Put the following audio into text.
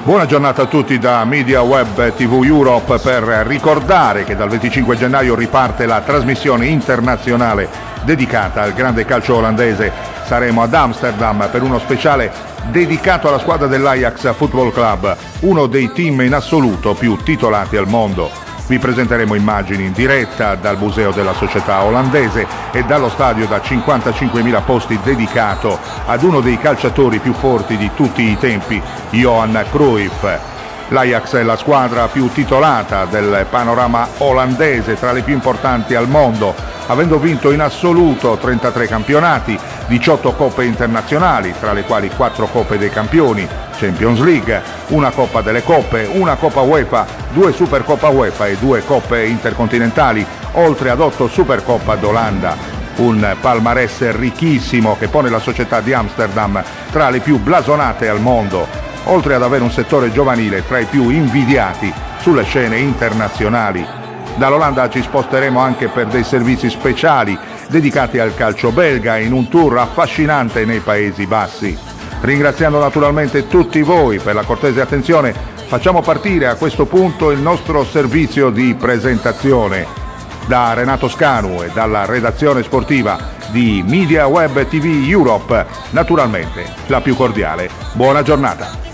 Buona giornata a tutti da Media Web TV Europe per ricordare che dal 25 gennaio riparte la trasmissione internazionale dedicata al grande calcio olandese. Saremo ad Amsterdam per uno speciale dedicato alla squadra dell'Ajax Football Club, uno dei team in assoluto più titolati al mondo. Vi presenteremo immagini in diretta dal museo della società olandese e dallo stadio da 55.000 posti dedicato ad uno dei calciatori più forti di tutti i tempi, Johan Cruyff. L'Ajax è la squadra più titolata del panorama olandese, tra le più importanti al mondo, avendo vinto in assoluto 33 campionati, 18 coppe internazionali, tra le quali 4 coppe dei campioni, Champions League, una Coppa delle Coppe, una Coppa UEFA, 2 Supercoppa UEFA e 2 Coppe intercontinentali, oltre ad 8 Supercoppa d'Olanda. Un palmarès ricchissimo che pone la società di Amsterdam tra le più blasonate al mondo, oltre ad avere un settore giovanile tra i più invidiati sulle scene internazionali. Dall'Olanda ci sposteremo anche per dei servizi speciali dedicati al calcio belga in un tour affascinante nei Paesi Bassi. Ringraziando naturalmente tutti voi per la cortese attenzione, facciamo partire a questo punto il nostro servizio di presentazione. Da Renato Scanu e dalla redazione sportiva di Media Web TV Europe, naturalmente la più cordiale buona giornata.